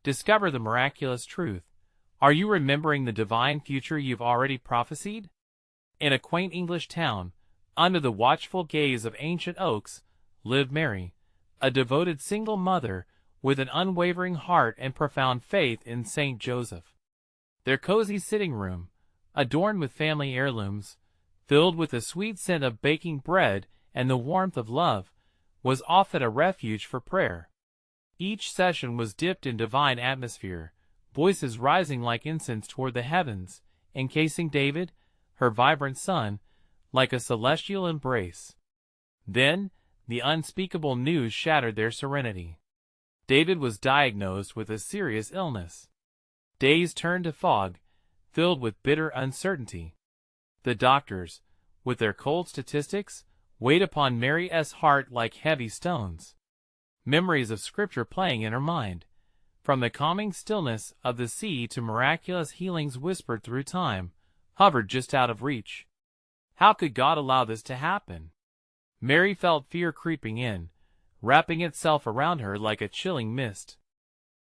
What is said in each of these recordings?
Discover the miraculous truth. Are you remembering the divine future you've already prophesied? In a quaint English town, under the watchful gaze of ancient oaks, lived Mary, a devoted single mother with an unwavering heart and profound faith in Saint Joseph. Their cozy sitting room, adorned with family heirlooms, filled with the sweet scent of baking bread and the warmth of love, was often a refuge for prayer. Each session was dipped in divine atmosphere, voices rising like incense toward the heavens, encasing David, her vibrant son, like a celestial embrace. Then, the unspeakable news shattered their serenity. David was diagnosed with a serious illness. Days turned to fog, filled with bitter uncertainty. The doctors, with their cold statistics, weighed upon Mary's heart like heavy stones. Memories of Scripture playing in her mind, from the calming stillness of the sea to miraculous healings whispered through time, hovered just out of reach. How could God allow this to happen? Mary felt fear creeping in, wrapping itself around her like a chilling mist.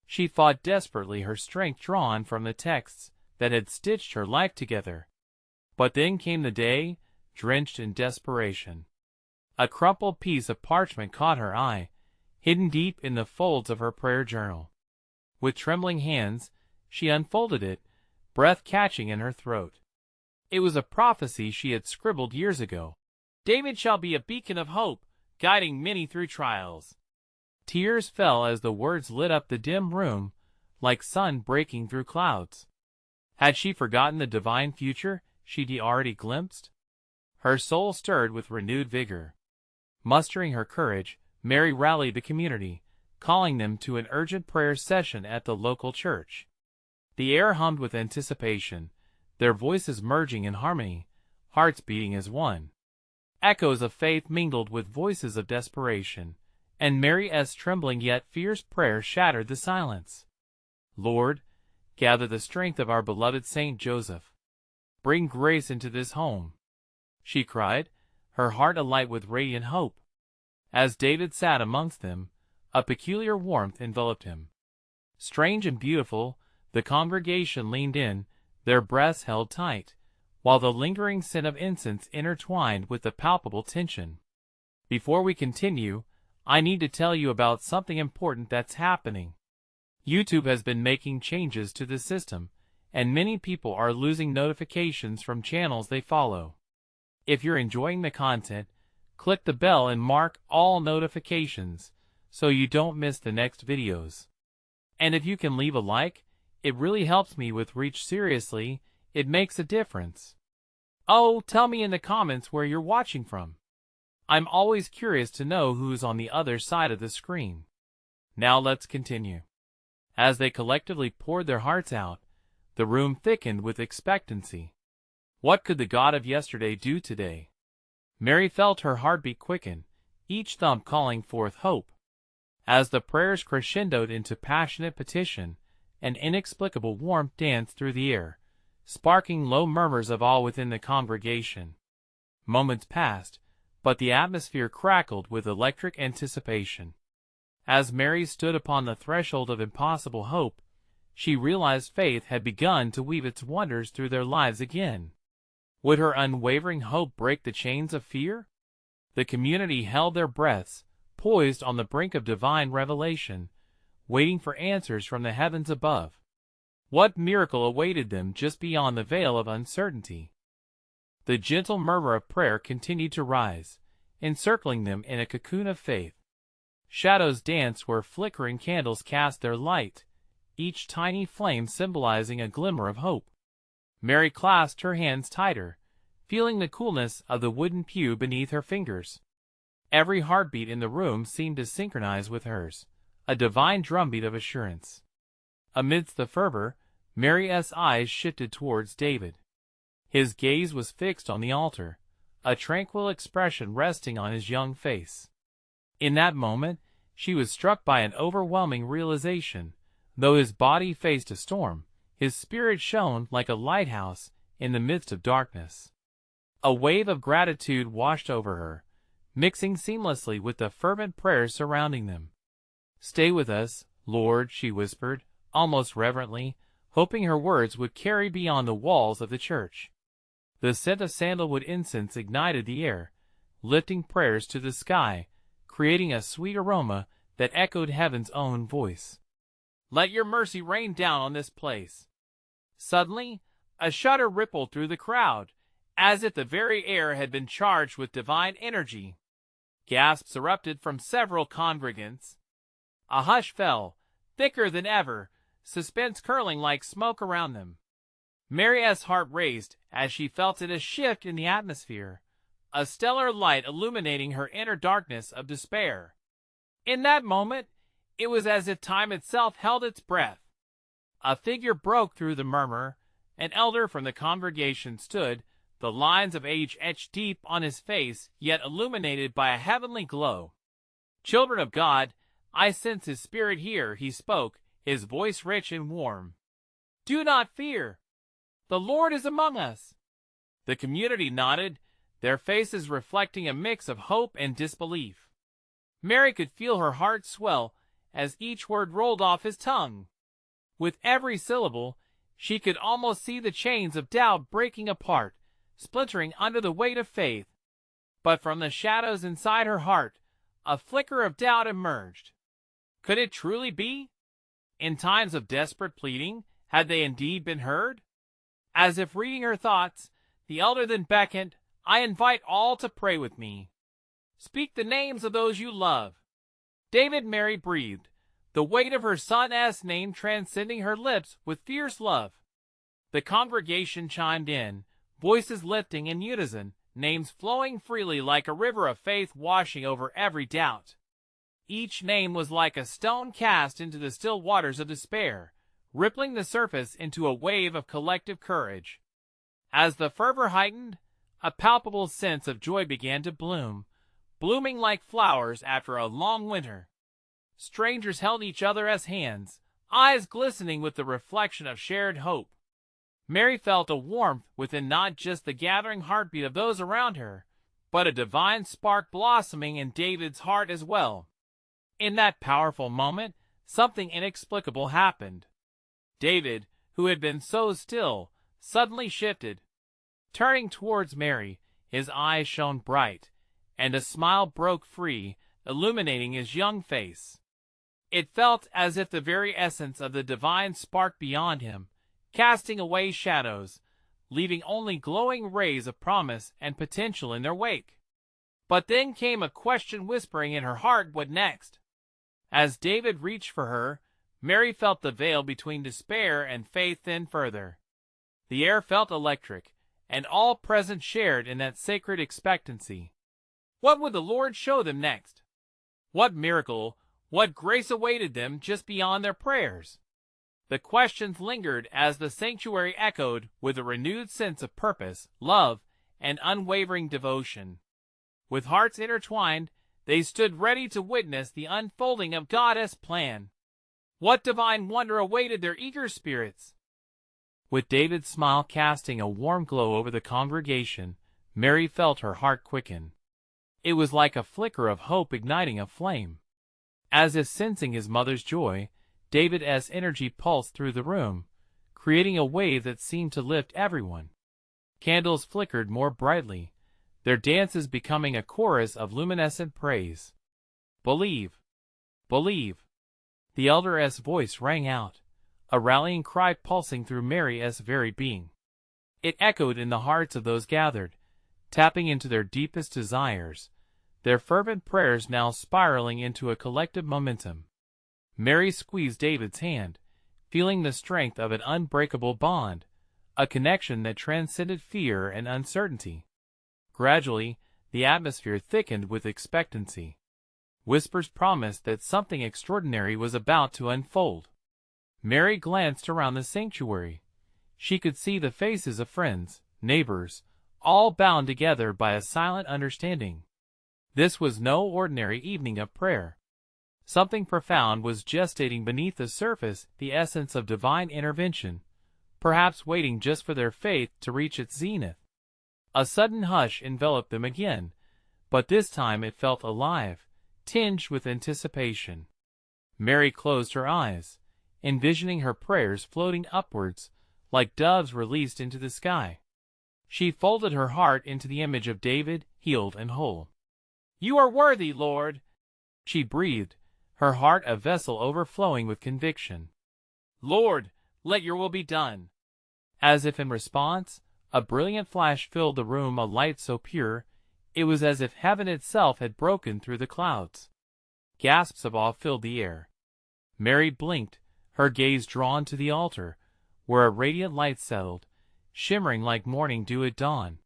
She fought desperately, her strength drawn from the texts that had stitched her life together. But then came the day, drenched in desperation. A crumpled piece of parchment caught her eye, hidden deep in the folds of her prayer journal. With trembling hands, she unfolded it, breath catching in her throat. It was a prophecy she had scribbled years ago. David shall be a beacon of hope, guiding many through trials. Tears fell as the words lit up the dim room, like sun breaking through clouds. Had she forgotten the divine future she'd already glimpsed? Her soul stirred with renewed vigor. Mustering her courage, Mary rallied the community, calling them to an urgent prayer session at the local church. The air hummed with anticipation, their voices merging in harmony, hearts beating as one. Echoes of faith mingled with voices of desperation, and Mary's trembling yet fierce prayer shattered the silence. Lord, gather the strength of our beloved Saint Joseph. Bring grace into this home, she cried, her heart alight with radiant hope. As David sat amongst them, a peculiar warmth enveloped him. Strange and beautiful, the congregation leaned in, their breaths held tight, while the lingering scent of incense intertwined with the palpable tension. Before we continue, I need to tell you about something important that's happening. YouTube has been making changes to the system, and many people are losing notifications from channels they follow. If you're enjoying the content, click the bell and mark all notifications so you don't miss the next videos. And if you can leave a like, it really helps me with reach. Seriously, it makes a difference. Oh, tell me in the comments where you're watching from. I'm always curious to know who's on the other side of the screen. Now let's continue. As they collectively poured their hearts out, the room thickened with expectancy. What could the God of yesterday do today? Mary felt her heartbeat quicken, each thump calling forth hope. As the prayers crescendoed into passionate petition, an inexplicable warmth danced through the air, sparking low murmurs of awe within the congregation. Moments passed, but the atmosphere crackled with electric anticipation. As Mary stood upon the threshold of impossible hope, she realized faith had begun to weave its wonders through their lives again. Would her unwavering hope break the chains of fear? The community held their breaths, poised on the brink of divine revelation, waiting for answers from the heavens above. What miracle awaited them just beyond the veil of uncertainty? The gentle murmur of prayer continued to rise, encircling them in a cocoon of faith. Shadows danced where flickering candles cast their light, each tiny flame symbolizing a glimmer of hope. Mary clasped her hands tighter, feeling the coolness of the wooden pew beneath her fingers. Every heartbeat in the room seemed to synchronize with hers, a divine drumbeat of assurance. Amidst the fervor, Mary's eyes shifted towards David. His gaze was fixed on the altar, a tranquil expression resting on his young face. In that moment, she was struck by an overwhelming realization. Though his body faced a storm, his spirit shone like a lighthouse in the midst of darkness. A wave of gratitude washed over her, mixing seamlessly with the fervent prayers surrounding them. "Stay with us, Lord," she whispered, almost reverently, hoping her words would carry beyond the walls of the church. The scent of sandalwood incense ignited the air, lifting prayers to the sky, creating a sweet aroma that echoed heaven's own voice. "Let your mercy rain down on this place." Suddenly, a shudder rippled through the crowd, as if the very air had been charged with divine energy. Gasps erupted from several congregants. A hush fell, thicker than ever, suspense curling like smoke around them. Mary's heart raced as she felt a shift in the atmosphere, a stellar light illuminating her inner darkness of despair. In that moment, it was as if time itself held its breath. A figure broke through the murmur. An elder from the congregation stood, the lines of age etched deep on his face, yet illuminated by a heavenly glow. "Children of God, I sense his spirit here," he spoke, his voice rich and warm. "Do not fear. The Lord is among us." The community nodded, their faces reflecting a mix of hope and disbelief. Mary could feel her heart swell as each word rolled off his tongue. With every syllable, she could almost see the chains of doubt breaking apart, splintering under the weight of faith. But from the shadows inside her heart, a flicker of doubt emerged. Could it truly be? In times of desperate pleading, had they indeed been heard? As if reading her thoughts, the elder then beckoned, "I invite all to pray with me. Speak the names of those you love." "David," Mary breathed, the weight of her son's name transcending her lips with fierce love. The congregation chimed in, voices lifting in unison, names flowing freely like a river of faith washing over every doubt. Each name was like a stone cast into the still waters of despair, rippling the surface into a wave of collective courage. As the fervor heightened, a palpable sense of joy began to bloom, blooming like flowers after a long winter. Strangers held each other as hands, eyes glistening with the reflection of shared hope. Mary felt a warmth within, not just the gathering heartbeat of those around her, but a divine spark blossoming in David's heart as well. In that powerful moment, something inexplicable happened. David, who had been so still, suddenly shifted. Turning towards Mary, his eyes shone bright, and a smile broke free, illuminating his young face. It felt as if the very essence of the divine sparked beyond him, casting away shadows, leaving only glowing rays of promise and potential in their wake. But then came a question whispering in her heart, what next? As David reached for her, Mary felt the veil between despair and faith thin further. The air felt electric, and all present shared in that sacred expectancy. What would the Lord show them next? What miracle, what grace awaited them just beyond their prayers? The questions lingered as the sanctuary echoed with a renewed sense of purpose, love, and unwavering devotion. With hearts intertwined, they stood ready to witness the unfolding of God's plan. What divine wonder awaited their eager spirits? With David's smile casting a warm glow over the congregation, Mary felt her heart quicken. It was like a flicker of hope igniting a flame. As if sensing his mother's joy, David's energy pulsed through the room, creating a wave that seemed to lift everyone. Candles flickered more brightly, their dances becoming a chorus of luminescent praise. "Believe! Believe!" The elder's voice rang out, a rallying cry pulsing through Mary's very being. It echoed in the hearts of those gathered, tapping into their deepest desires, their fervent prayers now spiraling into a collective momentum. Mary squeezed David's hand, feeling the strength of an unbreakable bond, a connection that transcended fear and uncertainty. Gradually, the atmosphere thickened with expectancy. Whispers promised that something extraordinary was about to unfold. Mary glanced around the sanctuary. She could see the faces of friends, neighbors, all bound together by a silent understanding. This was no ordinary evening of prayer. Something profound was gestating beneath the surface, the essence of divine intervention, perhaps waiting just for their faith to reach its zenith. A sudden hush enveloped them again, but this time it felt alive, tinged with anticipation. Mary closed her eyes, envisioning her prayers floating upwards like doves released into the sky. She folded her heart into the image of David, healed and whole. "You are worthy, Lord," she breathed, her heart a vessel overflowing with conviction. "Lord, let your will be done." As if in response, a brilliant flash filled the room, a light so pure, it was as if heaven itself had broken through the clouds. Gasps of awe filled the air. Mary blinked, her gaze drawn to the altar, where a radiant light settled, shimmering like morning dew at dawn.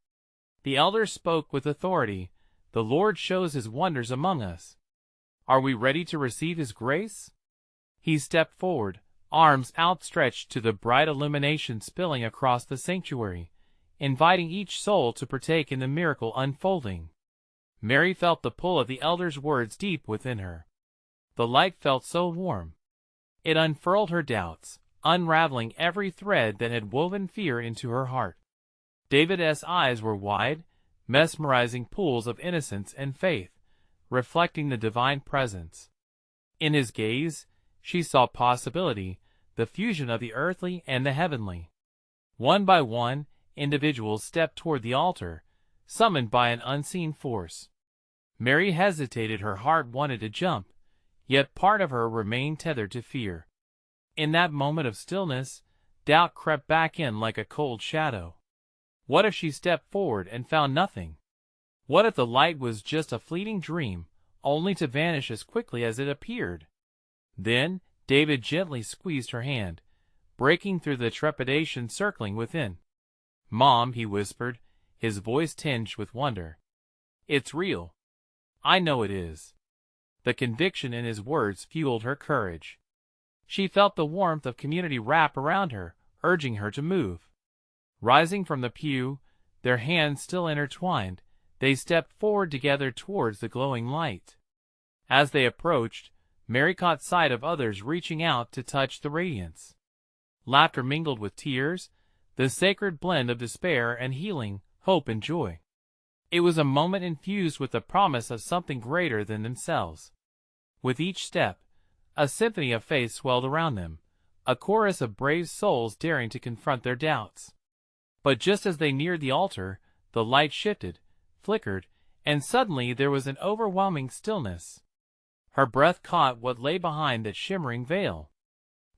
The elders spoke with authority, "The Lord shows his wonders among us. Are we ready to receive his grace?" He stepped forward, arms outstretched to the bright illumination spilling across the sanctuary, inviting each soul to partake in the miracle unfolding. Mary felt the pull of the elders' words deep within her. The light felt so warm. It unfurled her doubts, unraveling every thread that had woven fear into her heart. David's eyes were wide, mesmerizing pools of innocence and faith, reflecting the divine presence. In his gaze, she saw possibility, the fusion of the earthly and the heavenly. One by one, individuals stepped toward the altar, summoned by an unseen force. Mary hesitated, her heart wanted to jump, yet part of her remained tethered to fear. In that moment of stillness, doubt crept back in like a cold shadow. What if she stepped forward and found nothing? What if the light was just a fleeting dream, only to vanish as quickly as it appeared? Then, David gently squeezed her hand, breaking through the trepidation circling within. "Mom," he whispered, his voice tinged with wonder. "It's real. I know it is." The conviction in his words fueled her courage. She felt the warmth of community wrap around her, urging her to move. Rising from the pew, their hands still intertwined, they stepped forward together towards the glowing light. As they approached, Mary caught sight of others reaching out to touch the radiance. Laughter mingled with tears, the sacred blend of despair and healing, hope and joy. It was a moment infused with the promise of something greater than themselves. With each step, a symphony of faith swelled around them, a chorus of brave souls daring to confront their doubts. But just as they neared the altar, the light shifted, flickered, and suddenly there was an overwhelming stillness. Her breath caught what lay behind that shimmering veil.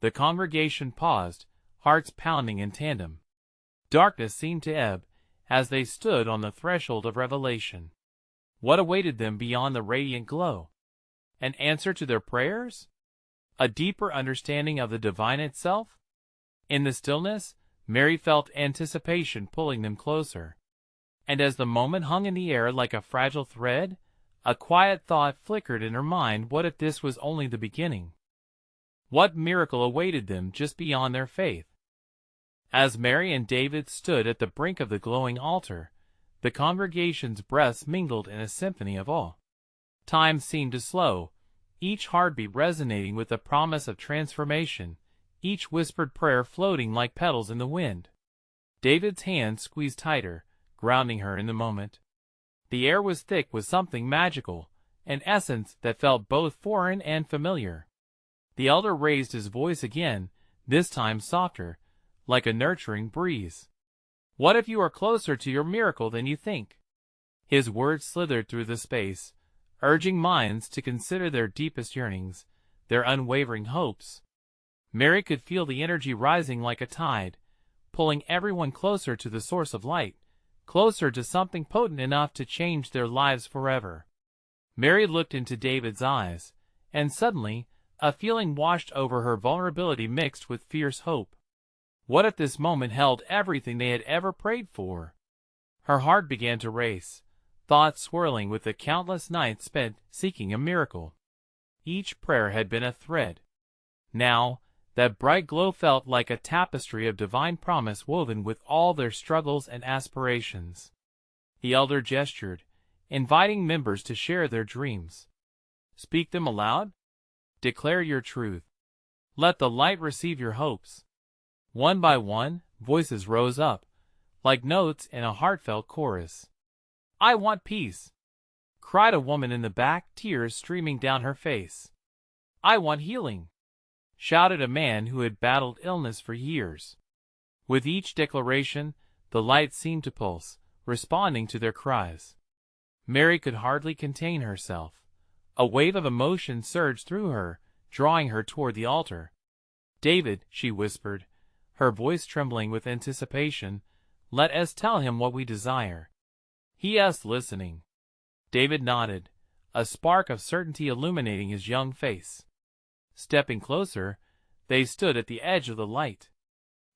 The congregation paused, hearts pounding in tandem. Darkness seemed to ebb, as they stood on the threshold of revelation. What awaited them beyond the radiant glow? An answer to their prayers? A deeper understanding of the divine itself? In the stillness, Mary felt anticipation pulling them closer. And as the moment hung in the air like a fragile thread, a quiet thought flickered in her mind: what if this was only the beginning? What miracle awaited them just beyond their faith? As Mary and David stood at the brink of the glowing altar, the congregation's breaths mingled in a symphony of awe. Time seemed to slow, each heartbeat resonating with the promise of transformation, each whispered prayer floating like petals in the wind. David's hand squeezed tighter, grounding her in the moment. The air was thick with something magical, an essence that felt both foreign and familiar. The elder raised his voice again, this time softer, like a nurturing breeze. "What if you are closer to your miracle than you think?" His words slithered through the space, urging minds to consider their deepest yearnings, their unwavering hopes. Mary could feel the energy rising like a tide, pulling everyone closer to the source of light, closer to something potent enough to change their lives forever. Mary looked into David's eyes, and suddenly, a feeling washed over her, vulnerability mixed with fierce hope. What if this moment held everything they had ever prayed for? Her heart began to race, thoughts swirling with the countless nights spent seeking a miracle. Each prayer had been a thread. Now, that bright glow felt like a tapestry of divine promise woven with all their struggles and aspirations. The elder gestured, inviting members to share their dreams. "Speak them aloud. Declare your truth. Let the light receive your hopes." One by one, voices rose up, like notes in a heartfelt chorus. "I want peace," cried a woman in the back, tears streaming down her face. "I want healing," shouted a man who had battled illness for years. With each declaration, the light seemed to pulse, responding to their cries. Mary could hardly contain herself. A wave of emotion surged through her, drawing her toward the altar. "David," she whispered, her voice trembling with anticipation, "let us tell him what we desire." He asked, listening. David nodded, a spark of certainty illuminating his young face. Stepping closer, they stood at the edge of the light.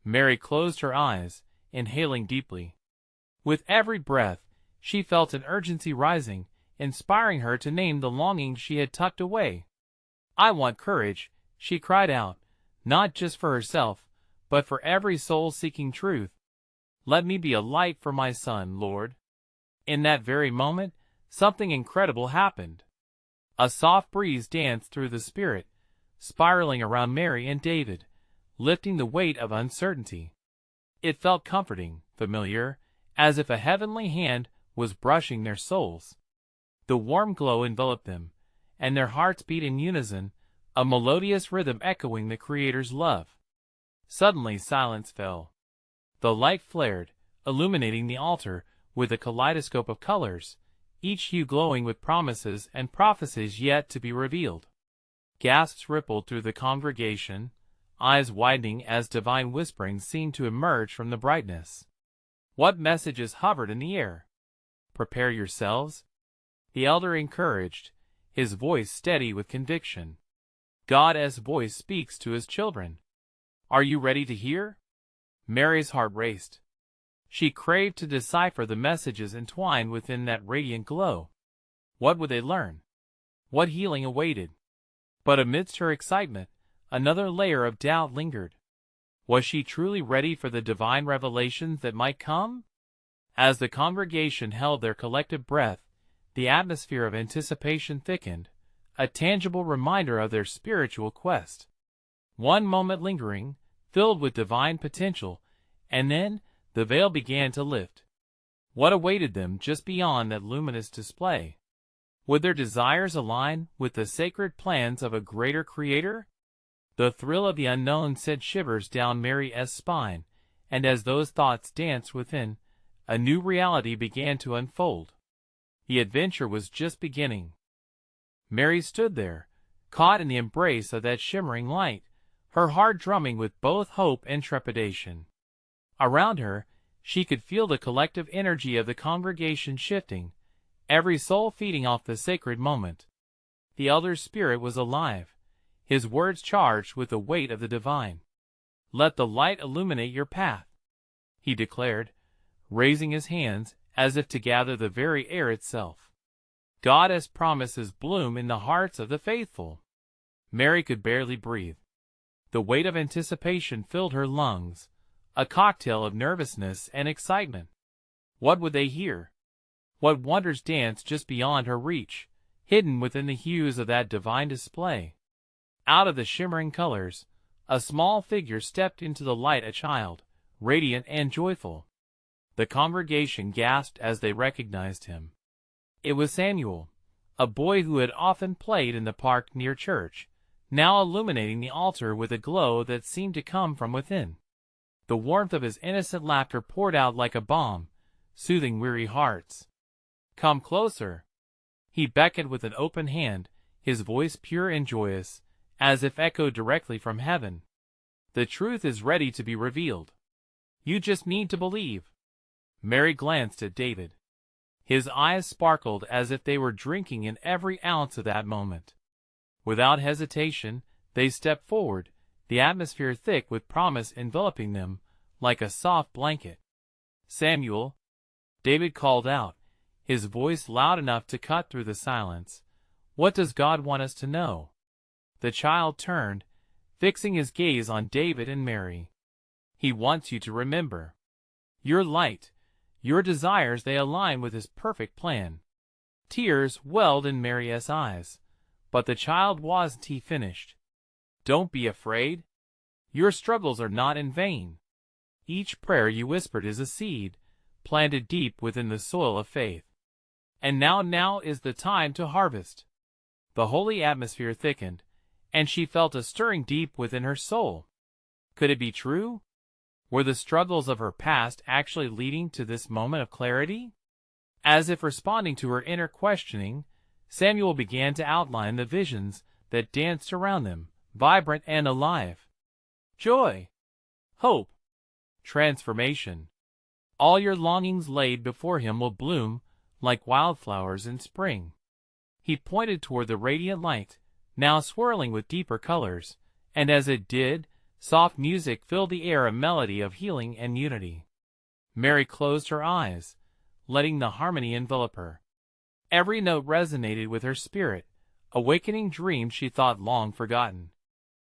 Mary closed her eyes, inhaling deeply. With every breath, she felt an urgency rising, inspiring her to name the longing she had tucked away. "I want courage," she cried out, not just for herself, but for every soul seeking truth. "Let me be a light for my son, Lord." In that very moment, something incredible happened. A soft breeze danced through the spirit, spiraling around Mary and David, lifting the weight of uncertainty. It felt comforting, familiar, as if a heavenly hand was brushing their souls. The warm glow enveloped them, and their hearts beat in unison, a melodious rhythm echoing the Creator's love. Suddenly silence fell. The light flared, illuminating the altar with a kaleidoscope of colors, each hue glowing with promises and prophecies yet to be revealed. Gasps rippled through the congregation, eyes widening as divine whisperings seemed to emerge from the brightness. What messages hovered in the air? "Prepare yourselves," the elder encouraged, his voice steady with conviction. God's voice speaks to his children. Are you ready to hear? Mary's heart raced. She craved to decipher the messages entwined within that radiant glow. What would they learn? What healing awaited? But amidst her excitement, another layer of doubt lingered. Was she truly ready for the divine revelations that might come? As the congregation held their collective breath, the atmosphere of anticipation thickened, a tangible reminder of their spiritual quest. One moment lingering, filled with divine potential, and then the veil began to lift. What awaited them just beyond that luminous display? Would their desires align with the sacred plans of a greater Creator? The thrill of the unknown sent shivers down Mary's spine, and as those thoughts danced within, a new reality began to unfold. The adventure was just beginning. Mary stood there, caught in the embrace of that shimmering light, her heart drumming with both hope and trepidation. Around her, she could feel the collective energy of the congregation shifting, every soul feeding off the sacred moment. The elder's spirit was alive, his words charged with the weight of the divine. "Let the light illuminate your path," he declared, raising his hands as if to gather the very air itself. God's promises bloom in the hearts of the faithful. Mary could barely breathe. The weight of anticipation filled her lungs, a cocktail of nervousness and excitement. What would they hear? What wonders danced just beyond her reach, hidden within the hues of that divine display? Out of the shimmering colors, a small figure stepped into the light, a child, radiant and joyful. The congregation gasped as they recognized him. It was Samuel, a boy who had often played in the park near church, now illuminating the altar with a glow that seemed to come from within. The warmth of his innocent laughter poured out like a balm, soothing weary hearts. "Come closer." He beckoned with an open hand, his voice pure and joyous, as if echoed directly from heaven. "The truth is ready to be revealed. You just need to believe." Mary glanced at David. His eyes sparkled as if they were drinking in every ounce of that moment. Without hesitation, they stepped forward, the atmosphere thick with promise enveloping them like a soft blanket. "Samuel," David called out, his voice loud enough to cut through the silence, "what does God want us to know?" The child turned, fixing his gaze on David and Mary. "He wants you to remember. Your light, your desires, they align with his perfect plan." Tears welled in Mary's eyes, but the child wasn't finished. "Don't be afraid. Your struggles are not in vain. Each prayer you whispered is a seed, planted deep within the soil of faith. And now is the time to harvest." The holy atmosphere thickened, and she felt a stirring deep within her soul. Could it be true? Were the struggles of her past actually leading to this moment of clarity? As if responding to her inner questioning, Samuel began to outline the visions that danced around them, vibrant and alive. Joy, hope, transformation. All your longings laid before him will bloom like wildflowers in spring. He pointed toward the radiant light, now swirling with deeper colors, and as it did, soft music filled the air, a melody of healing and unity. Mary closed her eyes, letting the harmony envelop her. Every note resonated with her spirit, awakening dreams she thought long forgotten.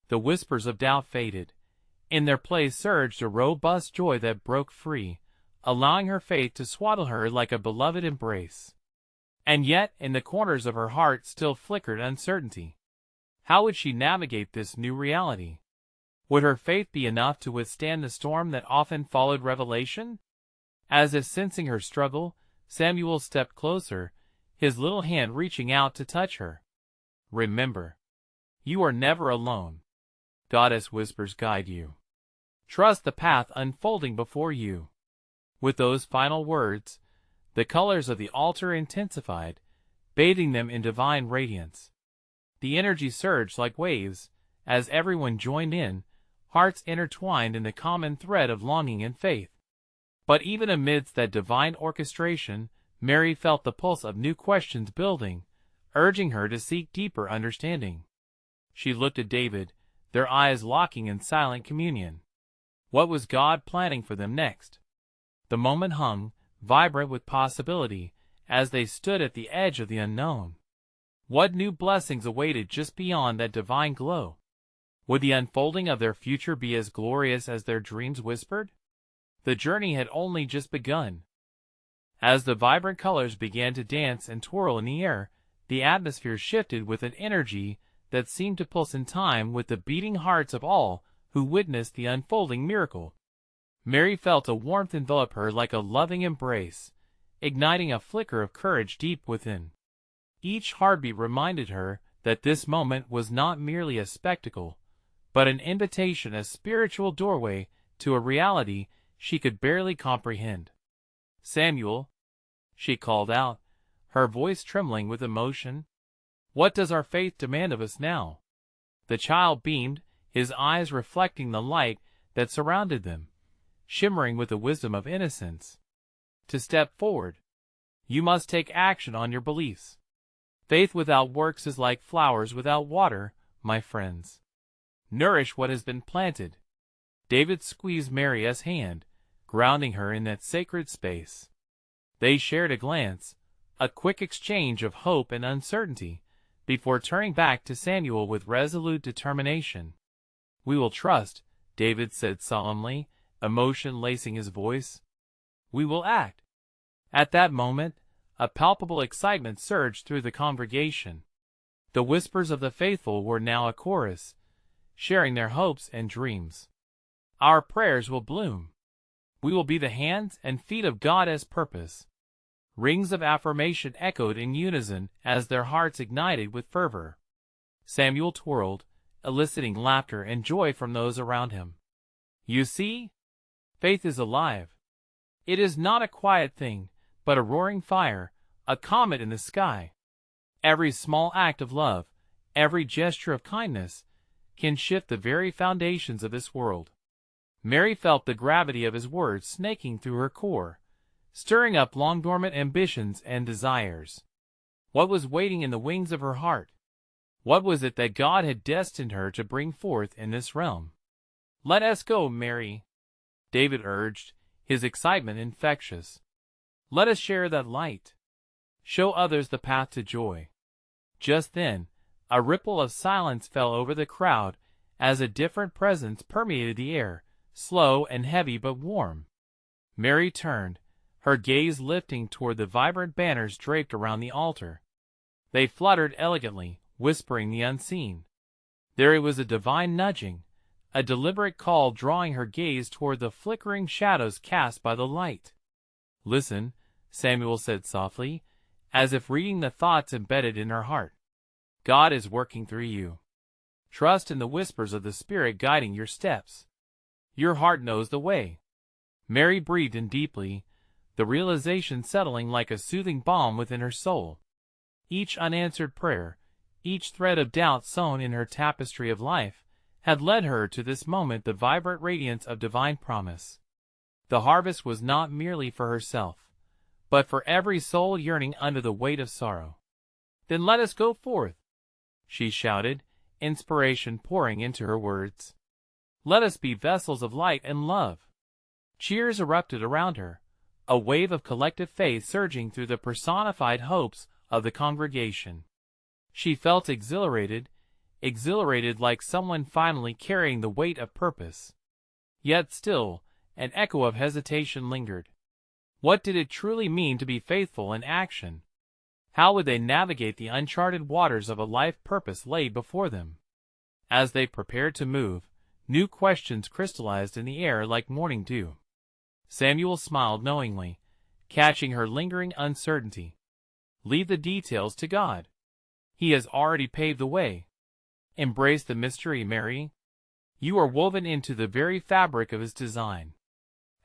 The whispers of doubt faded. In their place surged a robust joy that broke free, allowing her faith to swaddle her like a beloved embrace. And yet, in the corners of her heart still flickered uncertainty. How would she navigate this new reality? Would her faith be enough to withstand the storm that often followed revelation? As if sensing her struggle, Samuel stepped closer, his little hand reaching out to touch her. Remember, you are never alone. Goddess whispers guide you. Trust the path unfolding before you. With those final words, the colors of the altar intensified, bathing them in divine radiance. The energy surged like waves, as everyone joined in, hearts intertwined in the common thread of longing and faith. But even amidst that divine orchestration, Mary felt the pulse of new questions building, urging her to seek deeper understanding. She looked at David, their eyes locking in silent communion. What was God planning for them next? The moment hung, vibrant with possibility, as they stood at the edge of the unknown. What new blessings awaited just beyond that divine glow? Would the unfolding of their future be as glorious as their dreams whispered? The journey had only just begun. As the vibrant colors began to dance and twirl in the air, the atmosphere shifted with an energy that seemed to pulse in time with the beating hearts of all who witnessed the unfolding miracle. Mary felt a warmth envelop her like a loving embrace, igniting a flicker of courage deep within. Each heartbeat reminded her that this moment was not merely a spectacle, but an invitation, a spiritual doorway to a reality she could barely comprehend. Samuel, she called out, her voice trembling with emotion. What does our faith demand of us now? The child beamed, his eyes reflecting the light that surrounded them, shimmering with the wisdom of innocence. To step forward, you must take action on your beliefs. Faith without works is like flowers without water, my friends. Nourish what has been planted. David squeezed Mary's hand, grounding her in that sacred space. They shared a glance, a quick exchange of hope and uncertainty, before turning back to Samuel with resolute determination. We will trust, David said solemnly, emotion lacing his voice. We will act. At that moment, a palpable excitement surged through the congregation. The whispers of the faithful were now a chorus, sharing their hopes and dreams. Our prayers will bloom. We will be the hands and feet of God as purpose. Rings of affirmation echoed in unison as their hearts ignited with fervor. Samuel twirled, eliciting laughter and joy from those around him. You see? Faith is alive. It is not a quiet thing, but a roaring fire, a comet in the sky. Every small act of love, every gesture of kindness, can shift the very foundations of this world. Mary felt the gravity of his words snaking through her core, stirring up long-dormant ambitions and desires. What was waiting in the wings of her heart? What was it that God had destined her to bring forth in this realm? Let us go, Mary, David urged, his excitement infectious. Let us share that light. Show others the path to joy. Just then, a ripple of silence fell over the crowd as a different presence permeated the air, slow and heavy but warm. Mary turned, her gaze lifting toward the vibrant banners draped around the altar. They fluttered elegantly, whispering the unseen. There it was, a divine nudging, a deliberate call drawing her gaze toward the flickering shadows cast by the light. Listen, Samuel said softly, as if reading the thoughts embedded in her heart. God is working through you. Trust in the whispers of the Spirit guiding your steps. Your heart knows the way. Mary breathed in deeply, the realization settling like a soothing balm within her soul. Each unanswered prayer, each thread of doubt sewn in her tapestry of life, had led her to this moment, the vibrant radiance of divine promise. The harvest was not merely for herself, but for every soul yearning under the weight of sorrow. "Then let us go forth," she shouted, inspiration pouring into her words. "Let us be vessels of light and love." Cheers erupted around her, a wave of collective faith surging through the personified hopes of the congregation. She felt exhilarated like someone finally carrying the weight of purpose. Yet still, an echo of hesitation lingered. What did it truly mean to be faithful in action? How would they navigate the uncharted waters of a life purpose laid before them? As they prepared to move, new questions crystallized in the air like morning dew. Samuel smiled knowingly, catching her lingering uncertainty. "Leave the details to God. He has already paved the way. Embrace the mystery, Mary. You are woven into the very fabric of His design."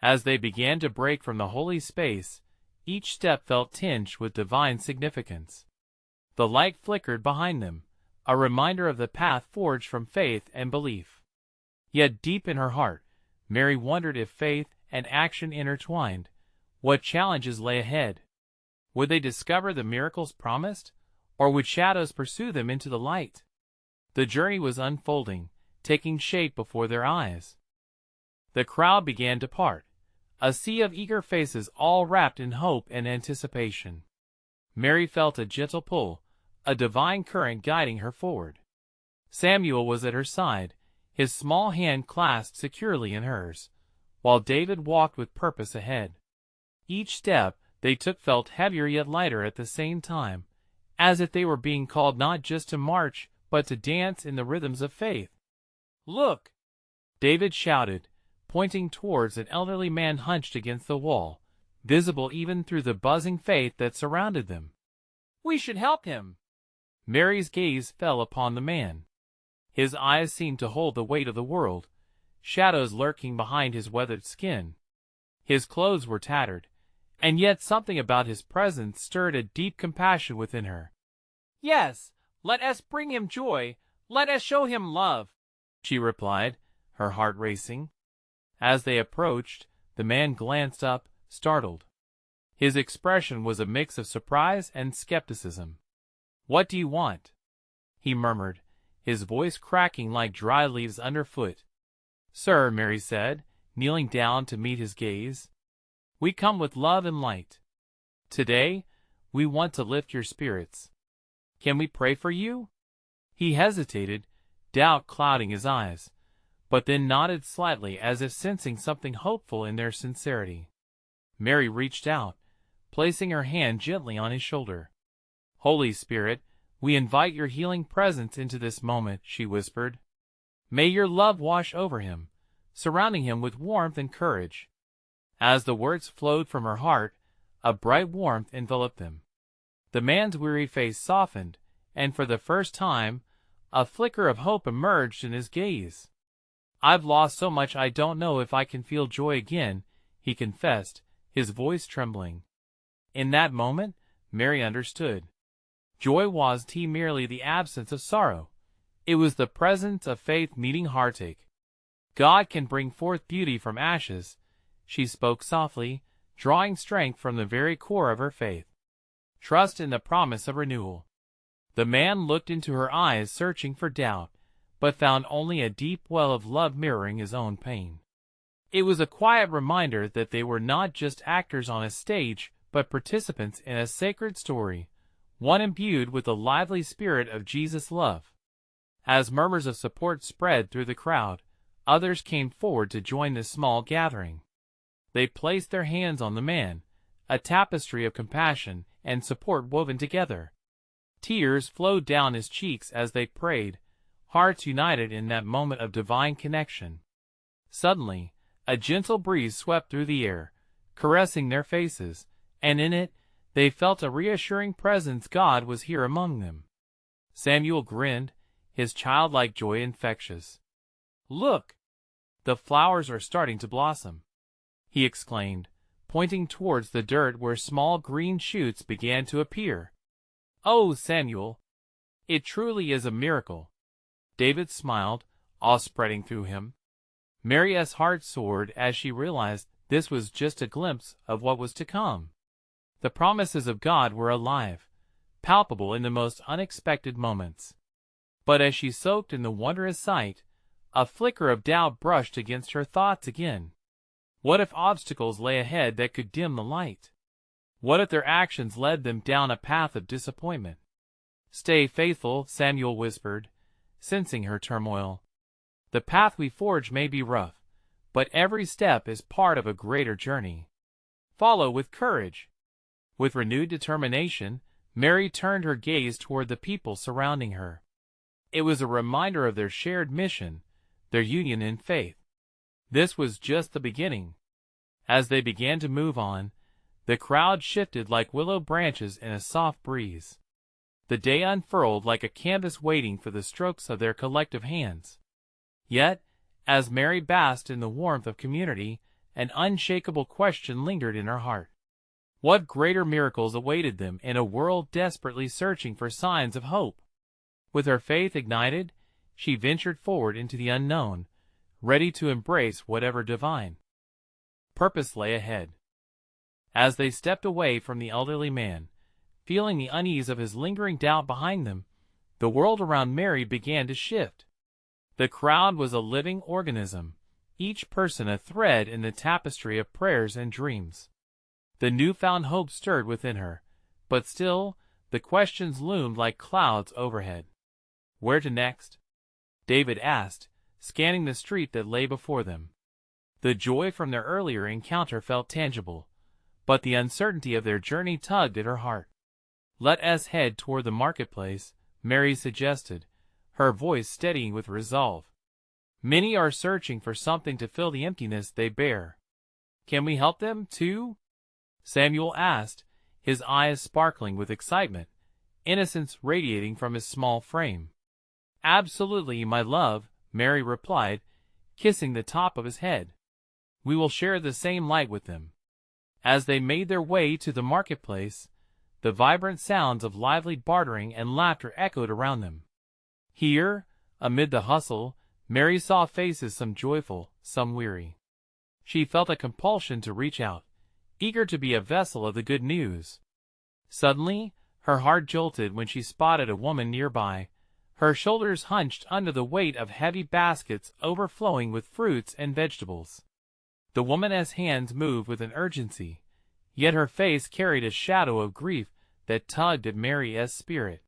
As they began to break from the holy space, each step felt tinged with divine significance. The light flickered behind them, a reminder of the path forged from faith and belief. Yet deep in her heart, Mary wondered if faith and action intertwined. What challenges lay ahead? Would they discover the miracles promised, or would shadows pursue them into the light? The journey was unfolding, taking shape before their eyes. The crowd began to part, a sea of eager faces all wrapped in hope and anticipation. Mary felt a gentle pull, a divine current guiding her forward. Samuel was at her side, his small hand clasped securely in hers, while David walked with purpose ahead. Each step they took felt heavier yet lighter at the same time, as if they were being called not just to march, but to dance in the rhythms of faith. "Look!" David shouted, pointing towards an elderly man hunched against the wall, visible even through the buzzing faith that surrounded them. "We should help him." Mary's gaze fell upon the man. His eyes seemed to hold the weight of the world, shadows lurking behind his weathered skin. His clothes were tattered, and yet something about his presence stirred a deep compassion within her. "Yes, let us bring him joy, let us show him love," she replied, her heart racing. As they approached, the man glanced up, startled. His expression was a mix of surprise and skepticism. "What do you want?" he murmured, his voice cracking like dry leaves underfoot. "Sir," Mary said, kneeling down to meet his gaze, "we come with love and light. Today, we want to lift your spirits. Can we pray for you?" He hesitated, doubt clouding his eyes, but then nodded slightly as if sensing something hopeful in their sincerity. Mary reached out, placing her hand gently on his shoulder. "Holy Spirit, we invite your healing presence into this moment," she whispered. "May your love wash over him, surrounding him with warmth and courage." As the words flowed from her heart, a bright warmth enveloped them. The man's weary face softened, and for the first time, a flicker of hope emerged in his gaze. "I've lost so much I don't know if I can feel joy again," he confessed, his voice trembling. In that moment, Mary understood. Joy wasn't merely the absence of sorrow. It was the presence of faith meeting heartache. God can bring forth beauty from ashes, she spoke softly, drawing strength from the very core of her faith. Trust in the promise of renewal. The man looked into her eyes searching for doubt, but found only a deep well of love mirroring his own pain. It was a quiet reminder that they were not just actors on a stage, but participants in a sacred story, one imbued with the lively spirit of Jesus' love. As murmurs of support spread through the crowd, others came forward to join the small gathering. They placed their hands on the man, a tapestry of compassion and support woven together. Tears flowed down his cheeks as they prayed, hearts united in that moment of divine connection. Suddenly, a gentle breeze swept through the air, caressing their faces, and in it, they felt a reassuring presence. God was here among them. Samuel grinned, his childlike joy infectious. "Look! The flowers are starting to blossom," he exclaimed, pointing towards the dirt where small green shoots began to appear. "Oh, Samuel, it truly is a miracle." David smiled, awe spreading through him. Mary's heart soared as she realized this was just a glimpse of what was to come. The promises of God were alive, palpable in the most unexpected moments. But as she soaked in the wondrous sight, a flicker of doubt brushed against her thoughts again. What if obstacles lay ahead that could dim the light? What if their actions led them down a path of disappointment? "Stay faithful," Samuel whispered, sensing her turmoil. "The path we forge may be rough, but every step is part of a greater journey. Follow with courage." With renewed determination, Mary turned her gaze toward the people surrounding her. It was a reminder of their shared mission, their union in faith. This was just the beginning. As they began to move on, the crowd shifted like willow branches in a soft breeze. The day unfurled like a canvas waiting for the strokes of their collective hands. Yet, as Mary basked in the warmth of community, an unshakable question lingered in her heart. What greater miracles awaited them in a world desperately searching for signs of hope? With her faith ignited, she ventured forward into the unknown, ready to embrace whatever divine purpose lay ahead. As they stepped away from the elderly man, feeling the unease of his lingering doubt behind them, the world around Mary began to shift. The crowd was a living organism, each person a thread in the tapestry of prayers and dreams. The newfound hope stirred within her, but still, the questions loomed like clouds overhead. "Where to next?" David asked, scanning the street that lay before them. The joy from their earlier encounter felt tangible, but the uncertainty of their journey tugged at her heart. "Let us head toward the marketplace," Mary suggested, her voice steadying with resolve. "Many are searching for something to fill the emptiness they bear." "Can we help them, too?" Samuel asked, his eyes sparkling with excitement, innocence radiating from his small frame. "Absolutely, my love," Mary replied, kissing the top of his head. "We will share the same light with them." As they made their way to the marketplace, the vibrant sounds of lively bartering and laughter echoed around them. Here, amid the hustle, Mary saw faces, some joyful, some weary. She felt a compulsion to reach out, eager to be a vessel of the good news. Suddenly, her heart jolted when she spotted a woman nearby, her shoulders hunched under the weight of heavy baskets overflowing with fruits and vegetables. The woman's hands moved with an urgency, yet her face carried a shadow of grief that tugged at Mary's spirit.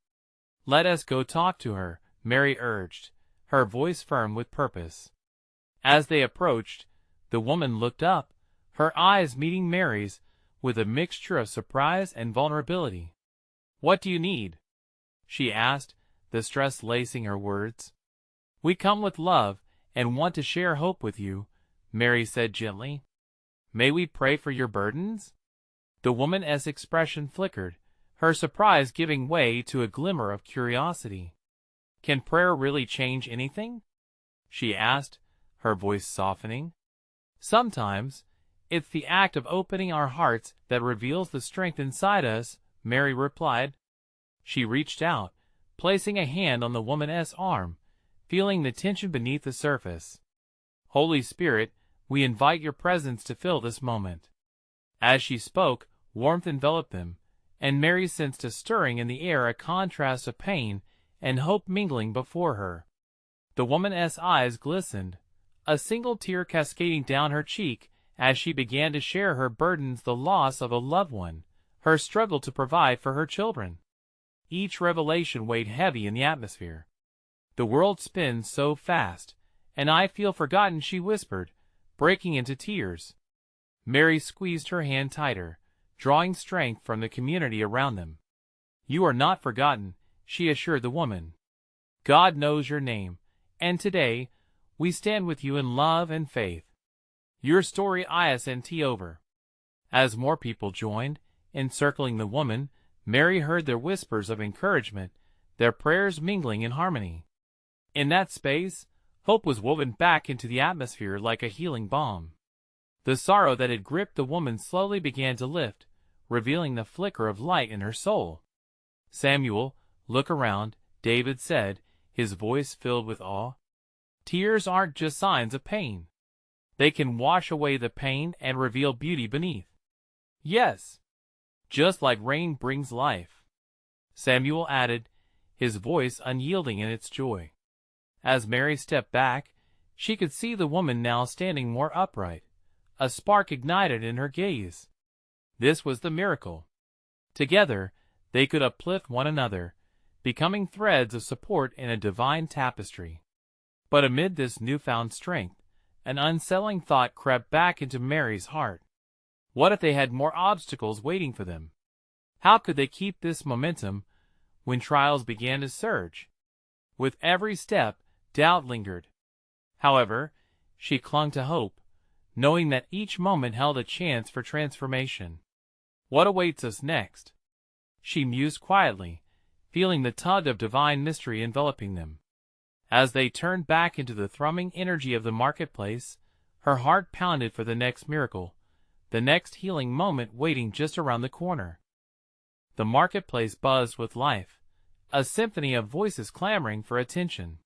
"Let us go talk to her," Mary urged, her voice firm with purpose. As they approached, the woman looked up, her eyes meeting Mary's with a mixture of surprise and vulnerability. "What do you need?" she asked, the stress lacing her words. "We come with love and want to share hope with you," Mary said gently. "May we pray for your burdens?" The woman's expression flickered, her surprise giving way to a glimmer of curiosity. "Can prayer really change anything?" she asked, her voice softening. "Sometimes, it's the act of opening our hearts that reveals the strength inside us," Mary replied. She reached out, placing a hand on the woman's arm, feeling the tension beneath the surface. "Holy Spirit, we invite your presence to fill this moment." As she spoke, warmth enveloped them, and Mary sensed a stirring in the air, a contrast of pain and hope mingling before her. The woman's eyes glistened, a single tear cascading down her cheek as she began to share her burdens, the loss of a loved one, her struggle to provide for her children. Each revelation weighed heavy in the atmosphere. "The world spins so fast, and I feel forgotten," she whispered, breaking into tears. Mary squeezed her hand tighter, drawing strength from the community around them. "You are not forgotten," she assured the woman. "God knows your name, and today, we stand with you in love and faith. Your story isn't over." As more people joined, encircling the woman, Mary heard their whispers of encouragement, their prayers mingling in harmony. In that space, hope was woven back into the atmosphere like a healing balm. The sorrow that had gripped the woman slowly began to lift, revealing the flicker of light in her soul. "Samuel, look around," David said, his voice filled with awe. "Tears aren't just signs of pain. They can wash away the pain and reveal beauty beneath. Yes, just like rain brings life," Samuel added, his voice unyielding in its joy. As Mary stepped back, she could see the woman now standing more upright, a spark ignited in her gaze. This was the miracle. Together, they could uplift one another, becoming threads of support in a divine tapestry. But amid this newfound strength, an unsettling thought crept back into Mary's heart. What if they had more obstacles waiting for them? How could they keep this momentum when trials began to surge? With every step, doubt lingered. However, she clung to hope, knowing that each moment held a chance for transformation. What awaits us next? She mused quietly, feeling the tug of divine mystery enveloping them. As they turned back into the thrumming energy of the marketplace, her heart pounded for the next miracle, the next healing moment waiting just around the corner. The marketplace buzzed with life, a symphony of voices clamoring for attention.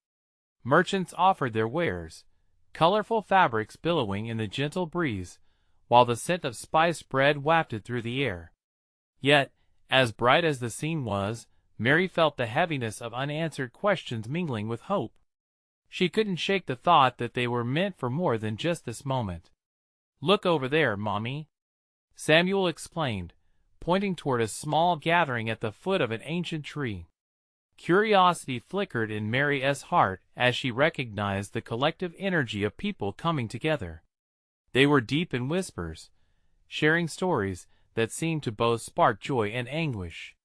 Merchants offered their wares, colorful fabrics billowing in the gentle breeze, while the scent of spiced bread wafted through the air. Yet, as bright as the scene was, Mary felt the heaviness of unanswered questions mingling with hope. She couldn't shake the thought that they were meant for more than just this moment. "Look over there, Mommy," Samuel exclaimed, pointing toward a small gathering at the foot of an ancient tree. Curiosity flickered in Mary's heart as she recognized the collective energy of people coming together. They were deep in whispers, sharing stories that seemed to both spark joy and anguish.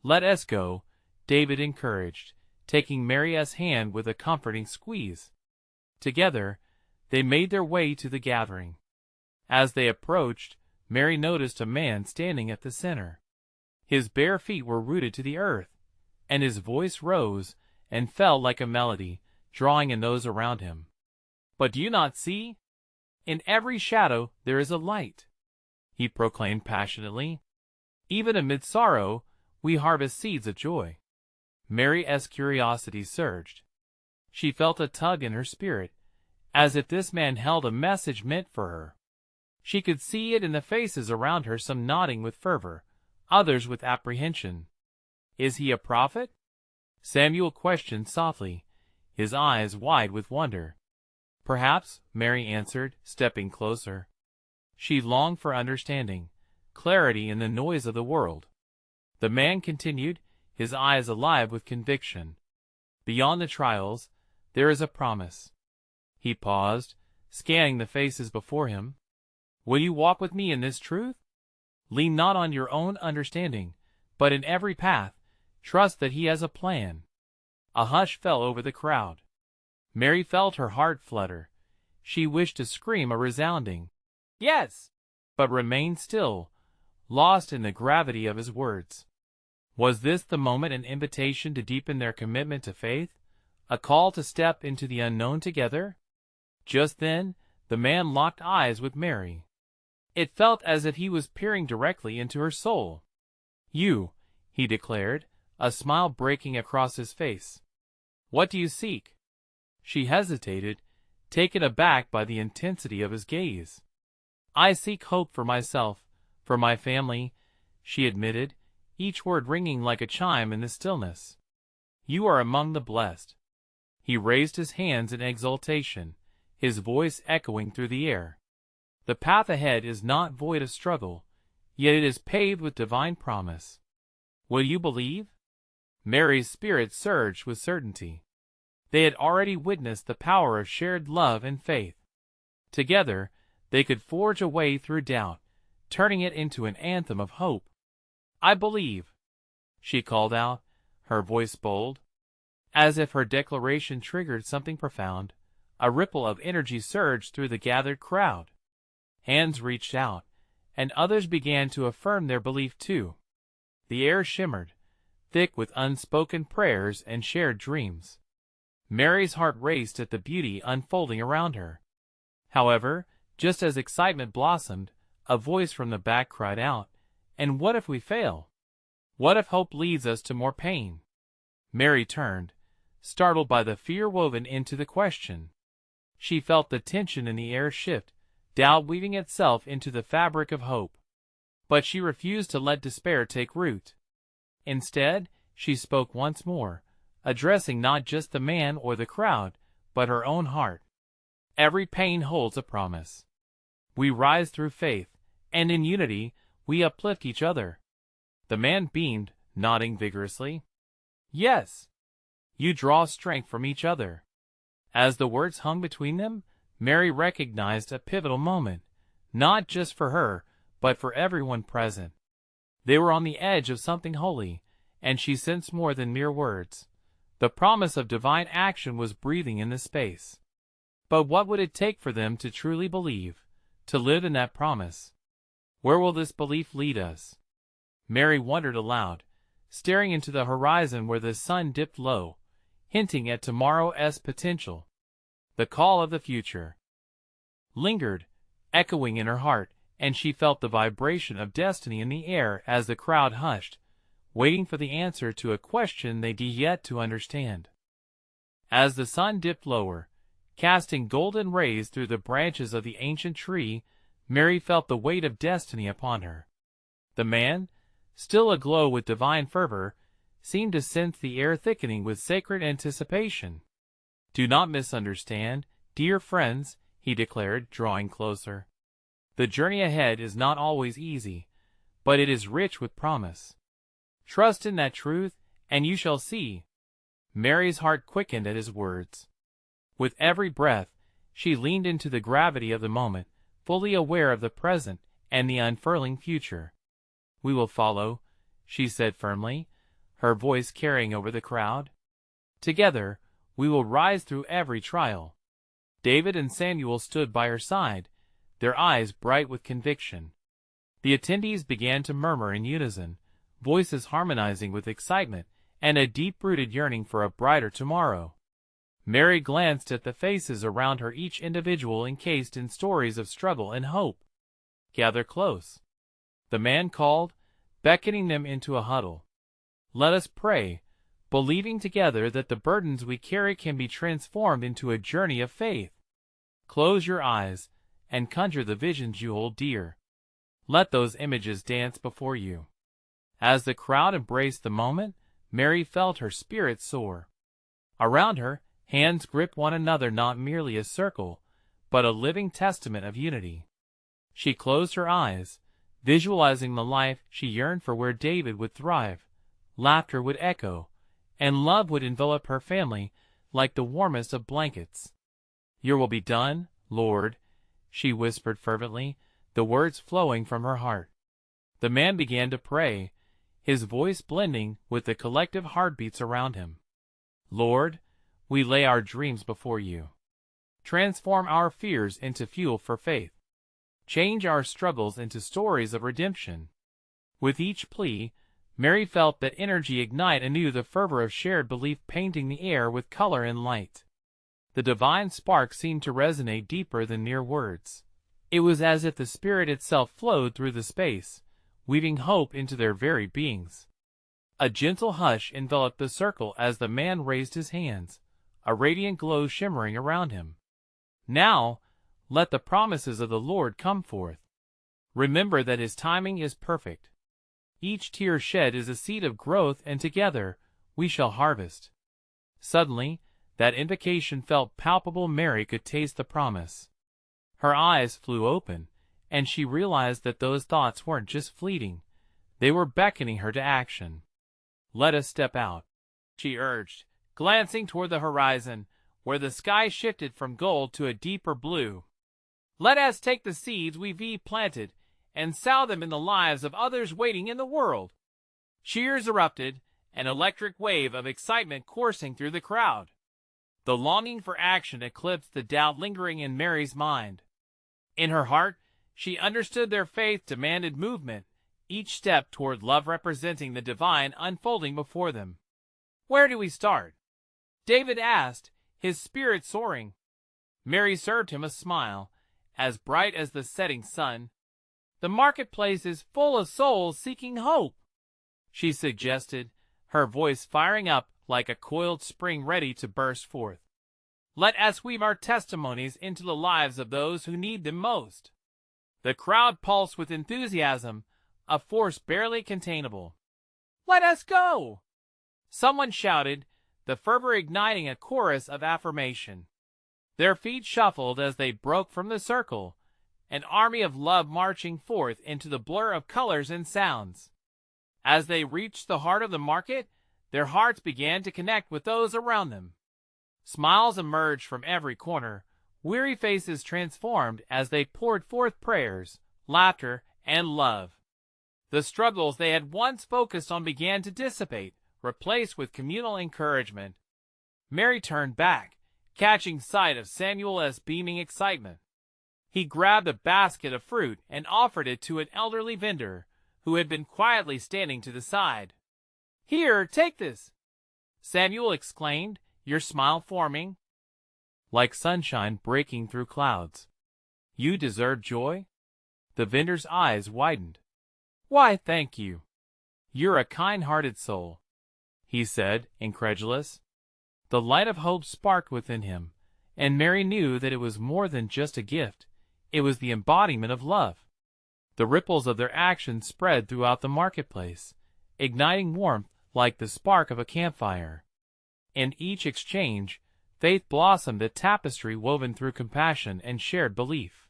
"Let us go," David encouraged, taking Mary's hand with a comforting squeeze. Together, they made their way to the gathering. As they approached, Mary noticed a man standing at the center. His bare feet were rooted to the earth, and his voice rose and fell like a melody, drawing in those around him. "But do you not see? In every shadow there is a light," he proclaimed passionately. "Even amid sorrow, we harvest seeds of joy." Mary's curiosity surged. She felt a tug in her spirit, as if this man held a message meant for her. She could see it in the faces around her, some nodding with fervor, others with apprehension. "Is he a prophet?" Samuel questioned softly, his eyes wide with wonder. "Perhaps," Mary answered, stepping closer. She longed for understanding, clarity in the noise of the world. The man continued, his eyes alive with conviction. "Beyond the trials, there is a promise." He paused, scanning the faces before him. "Will you walk with me in this truth? Lean not on your own understanding, but in every path, trust that he has a plan." A hush fell over the crowd. Mary felt her heart flutter. She wished to scream a resounding "Yes!" but remained still, lost in the gravity of his words. Was this the moment, an invitation to deepen their commitment to faith, a call to step into the unknown together? Just then, the man locked eyes with Mary. It felt as if he was peering directly into her soul. "You," he declared, a smile breaking across his face. "What do you seek?" She hesitated, taken aback by the intensity of his gaze. "I seek hope for myself, for my family," she admitted, each word ringing like a chime in the stillness. "You are among the blessed." He raised his hands in exultation, his voice echoing through the air. "The path ahead is not void of struggle, yet it is paved with divine promise. Will you believe?" Mary's spirit surged with certainty. They had already witnessed the power of shared love and faith. Together, they could forge a way through doubt, turning it into an anthem of hope. "I believe," she called out, her voice bold. As if her declaration triggered something profound, a ripple of energy surged through the gathered crowd. Hands reached out, and others began to affirm their belief too. The air shimmered, thick with unspoken prayers and shared dreams. Mary's heart raced at the beauty unfolding around her. However, just as excitement blossomed, a voice from the back cried out, "And what if we fail? What if hope leads us to more pain?" Mary turned, startled by the fear woven into the question. She felt the tension in the air shift, doubt weaving itself into the fabric of hope. But she refused to let despair take root. Instead, she spoke once more, addressing not just the man or the crowd, but her own heart. Every pain holds a promise. We rise through faith, and in unity, we uplift each other. The man beamed, nodding vigorously. Yes. You draw strength from each other. As the words hung between them, Mary recognized a pivotal moment, not just for her, but for everyone present. They were on the edge of something holy, and she sensed more than mere words. The promise of divine action was breathing in the space. But what would it take for them to truly believe, to live in that promise? Where will this belief lead us? Mary wondered aloud, staring into the horizon where the sun dipped low, hinting at tomorrow's potential. The call of the future lingered, echoing in her heart, and she felt the vibration of destiny in the air as the crowd hushed, waiting for the answer to a question they'd yet to understand. As the sun dipped lower, casting golden rays through the branches of the ancient tree, Mary felt the weight of destiny upon her. The man, still aglow with divine fervor, seemed to sense the air thickening with sacred anticipation. "Do not misunderstand, dear friends," he declared, drawing closer. "The journey ahead is not always easy, but it is rich with promise. Trust in that truth, and you shall see." Mary's heart quickened at his words. With every breath, she leaned into the gravity of the moment, fully aware of the present and the unfurling future. "We will follow," she said firmly, her voice carrying over the crowd. "Together, we will rise through every trial." David and Samuel stood by her side, their eyes bright with conviction. The attendees began to murmur in unison, voices harmonizing with excitement and a deep-rooted yearning for a brighter tomorrow. Mary glanced at the faces around her, each individual encased in stories of struggle and hope. "Gather close," the man called, beckoning them into a huddle. "Let us pray, believing together that the burdens we carry can be transformed into a journey of faith. Close your eyes and conjure the visions you hold dear. Let those images dance before you." As the crowd embraced the moment, Mary felt her spirit soar. Around her, hands gripped one another, not merely a circle, but a living testament of unity. She closed her eyes, visualizing the life she yearned for, where David would thrive, laughter would echo, and love would envelop her family like the warmest of blankets. "Your will be done, Lord," she whispered fervently, the words flowing from her heart. The man began to pray, his voice blending with the collective heartbeats around him. "Lord, we lay our dreams before you. Transform our fears into fuel for faith. Change our struggles into stories of redemption." With each plea, Mary felt that energy ignite anew, the fervor of shared belief painting the air with color and light. The divine spark seemed to resonate deeper than mere words. It was as if the Spirit itself flowed through the space, weaving hope into their very beings. A gentle hush enveloped the circle as the man raised his hands, a radiant glow shimmering around him. "Now, let the promises of the Lord come forth. Remember that His timing is perfect. Each tear shed is a seed of growth, and together we shall harvest." Suddenly, that invocation felt palpable. Mary could taste the promise. Her eyes flew open, and she realized that those thoughts weren't just fleeting, they were beckoning her to action. "Let us step out," she urged, glancing toward the horizon, where the sky shifted from gold to a deeper blue. "Let us take the seeds we've planted and sow them in the lives of others waiting in the world." Cheers erupted, an electric wave of excitement coursing through the crowd. The longing for action eclipsed the doubt lingering in Mary's mind. In her heart, she understood their faith demanded movement, each step toward love representing the divine unfolding before them. "Where do we start?" David asked, his spirit soaring. Mary served him a smile, as bright as the setting sun. "The marketplace is full of souls seeking hope," she suggested, her voice firing up like a coiled spring ready to burst forth. "Let us weave our testimonies into the lives of those who need them most." The crowd pulsed with enthusiasm, a force barely containable. "Let us go!" someone shouted, the fervor igniting a chorus of affirmation. Their feet shuffled as they broke from the circle, an army of love marching forth into the blur of colors and sounds. As they reached the heart of the market, their hearts began to connect with those around them. Smiles emerged from every corner, weary faces transformed as they poured forth prayers, laughter, and love. The struggles they had once focused on began to dissipate, replaced with communal encouragement. Mary turned back, catching sight of Samuel's beaming excitement. He grabbed a basket of fruit and offered it to an elderly vendor, who had been quietly standing to the side. "Here, take this," Samuel exclaimed, your smile forming like sunshine breaking through clouds. "You deserve joy?" The vendor's eyes widened. "Why, thank you. You're a kind-hearted soul," he said, incredulous. The light of hope sparked within him, and Mary knew that it was more than just a gift. It was the embodiment of love. The ripples of their actions spread throughout the marketplace, igniting warmth like the spark of a campfire. In each exchange, faith blossomed a tapestry woven through compassion and shared belief.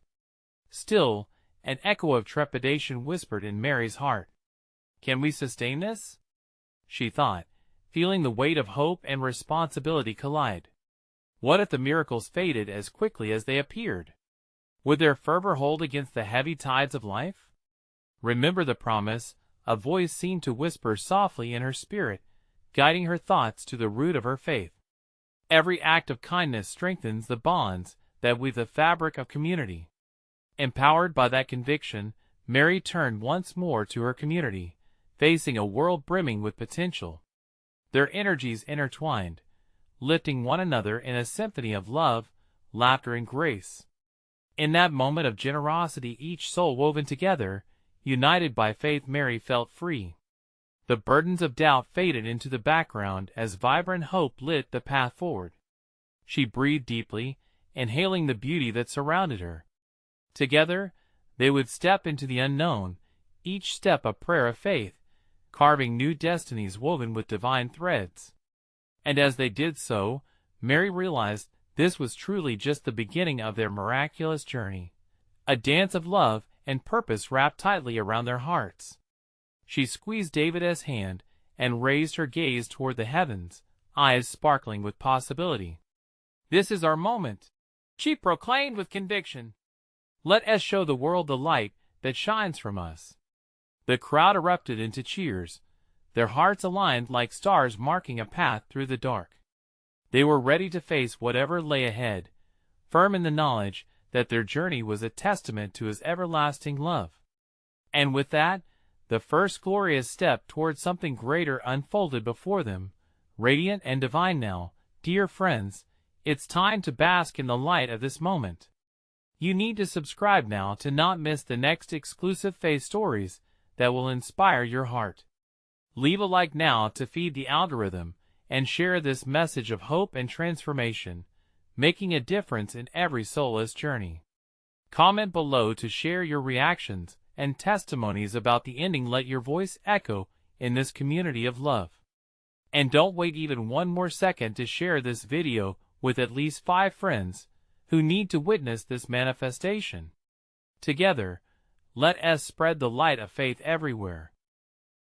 Still, an echo of trepidation whispered in Mary's heart. "Can we sustain this?" she thought, feeling the weight of hope and responsibility collide. What if the miracles faded as quickly as they appeared? Would their fervor hold against the heavy tides of life? "Remember the promise," a voice seemed to whisper softly in her spirit, guiding her thoughts to the root of her faith. Every act of kindness strengthens the bonds that weave the fabric of community. Empowered by that conviction, Mary turned once more to her community, facing a world brimming with potential. Their energies intertwined, lifting one another in a symphony of love, laughter, and grace. In that moment of generosity, each soul woven together, united by faith, Mary felt free. The burdens of doubt faded into the background as vibrant hope lit the path forward. She breathed deeply, inhaling the beauty that surrounded her. Together, they would step into the unknown, each step a prayer of faith, carving new destinies woven with divine threads. And as they did so, Mary realized this was truly just the beginning of their miraculous journey, a dance of love and purpose wrapped tightly around their hearts. She squeezed David's hand and raised her gaze toward the heavens, eyes sparkling with possibility. "This is our moment," she proclaimed with conviction. "Let us show the world the light that shines from us." The crowd erupted into cheers, their hearts aligned like stars marking a path through the dark. They were ready to face whatever lay ahead, firm in the knowledge that their journey was a testament to His everlasting love. And with that, the first glorious step toward something greater unfolded before them, radiant and divine now. Dear friends, it's time to bask in the light of this moment. You need to subscribe now to not miss the next exclusive faith stories that will inspire your heart. Leave a like now to feed the algorithm and share this message of hope and transformation, making a difference in every soul's journey. Comment below to share your reactions and testimonies about the ending. Let your voice echo in this community of love. And don't wait even one more second to share this video with at least 5 friends who need to witness this manifestation. Together, let us spread the light of faith everywhere.